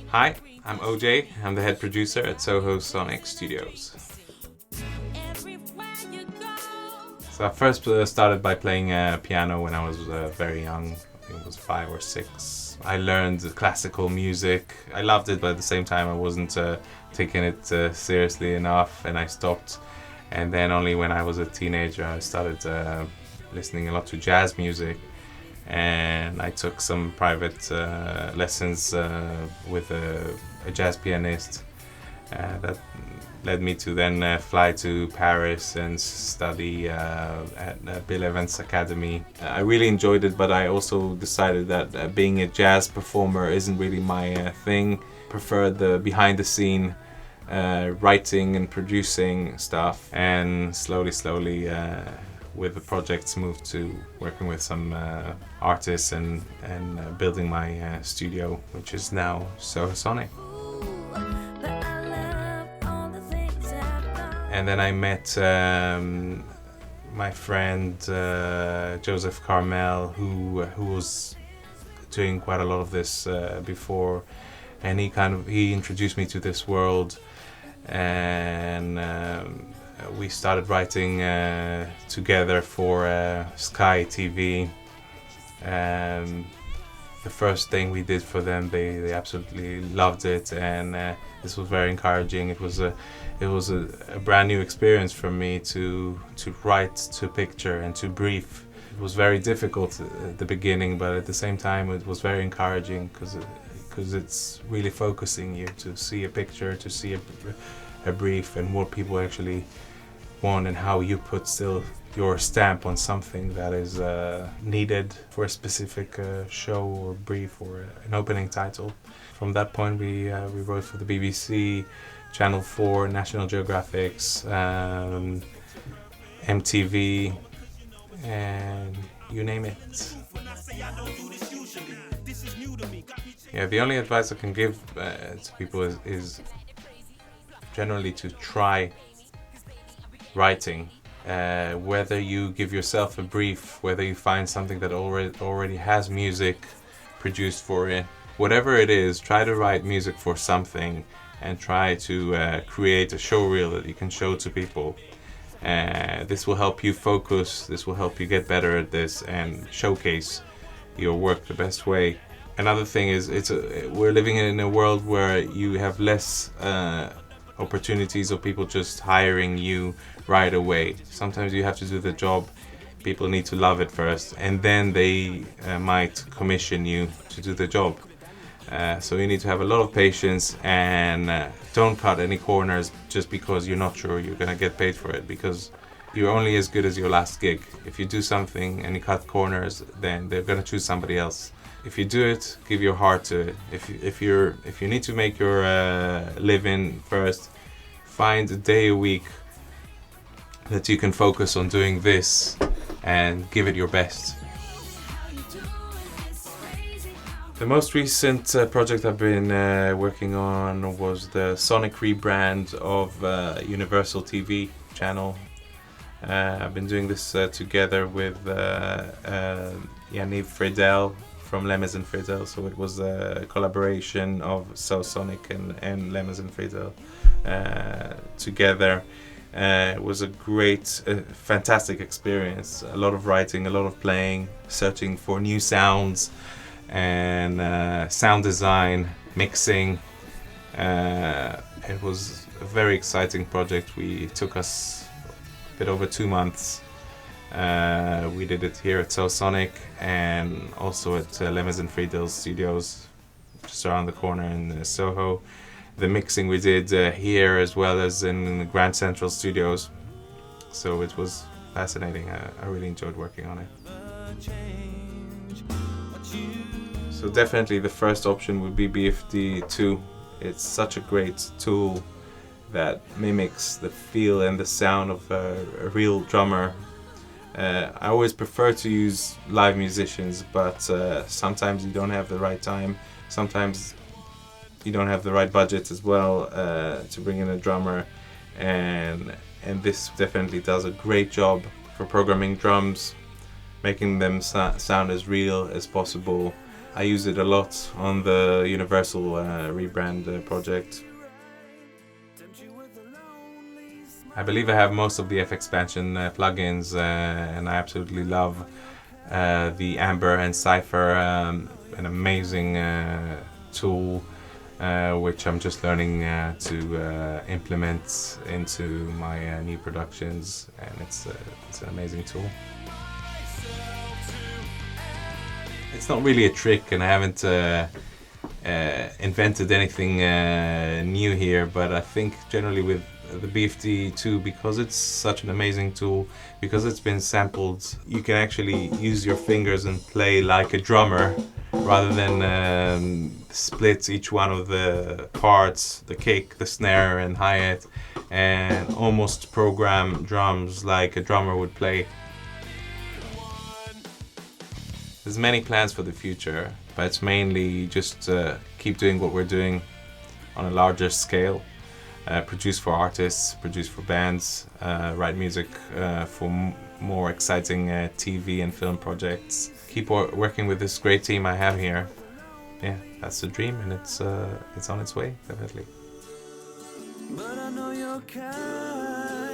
Hi, I'm OJ. I'm the head producer at Soho Sonic Studios. So I first started by playing piano when I was very young. I think it was 5 or 6. I learned classical music. I loved it, but at the same time I wasn't taking it seriously enough, and I stopped. And then only when I was a teenager I started listening a lot to jazz music, and I took some private lessons with a jazz pianist that led me to then fly to Paris and study at Bill Evans Academy. I really enjoyed it, but I also decided that being a jazz performer isn't really my thing. Preferred the behind the scene writing and producing stuff, and slowly with the projects moved to working with some artists and building my studio, which is now Soho Sonic. And then I met my friend Joseph Carmel, who was doing quite a lot of this before, and he introduced me to this world, and we started writing together for Sky TV. The first thing we did for them, they absolutely loved it, and this was very encouraging. It was a brand new experience for me to write, to picture, and to brief. It was very difficult at the beginning, but at the same time it was very encouraging because it's really focusing you to see a picture, to see a brief, and what people actually want, and how you put still your stamp on something that is needed for a specific show or brief or an opening title. From that point we wrote for the BBC, Channel 4, National Geographic's, MTV, and you name it. Yeah, the only advice I can give to people is generally to try writing. Whether you give yourself a brief, whether you find something that already has music produced for it, whatever it is, try to write music for something and try to create a show reel that you can show to people. This will help you focus, this will help you get better at this and showcase your work the best way. Another thing is we're living in a world where you have less opportunities of people just hiring you right away. Sometimes you have to do the job. People need to love it first, and then they might commission you to do the job. So you need to have a lot of patience, and don't cut any corners just because you're not sure you're gonna get paid for it, because you're only as good as your last gig. If you do something and you cut corners, then they're gonna choose somebody else. If you do it, give your heart to it. If you need to make your living first, find a day a week that you can focus on doing this and give it your best. The most recent project I've been working on was the Sonic rebrand of Universal TV channel. I've been doing this together with Yaniv Friedel from Lemmes and Friedel, so it was a collaboration of Soho Sonic and Lemmes and Friedel together. It was a great, fantastic experience. A lot of writing, a lot of playing, searching for new sounds, and sound design, mixing. It was a very exciting project. It took us a bit over 2 months. We did it here at Soho Sonic and also at Lemmes and Friedel's studios just around the corner in Soho. The mixing we did here as well as in the Grand Central studios. So it was fascinating. I really enjoyed working on it. So definitely the first option would be BFD2. It's such a great tool that mimics the feel and the sound of a real drummer. I always prefer to use live musicians, but sometimes you don't have the right time. Sometimes you don't have the right budget as well to bring in a drummer, and this definitely does a great job for programming drums, making them sound as real as possible, I use it a lot on the Universal rebrand project. I believe I have most of the FXpansion plugins, and I absolutely love the Amber and Cypher, an amazing tool which I'm just learning to implement into my new productions, and it's an amazing tool. It's not really a trick, and I haven't invented anything new here, but I think generally with the BFD2, because it's such an amazing tool, because it's been sampled, you can actually use your fingers and play like a drummer rather than split each one of the parts, the kick, the snare and hi-hat, and almost program drums like a drummer would play. There's many plans for the future, but it's mainly just keep doing what we're doing on a larger scale. Produce for artists, produce for bands, write music for more exciting TV and film projects. Keep working with this great team I have here. Yeah, that's the dream, and it's on its way, definitely. But I know you're kind.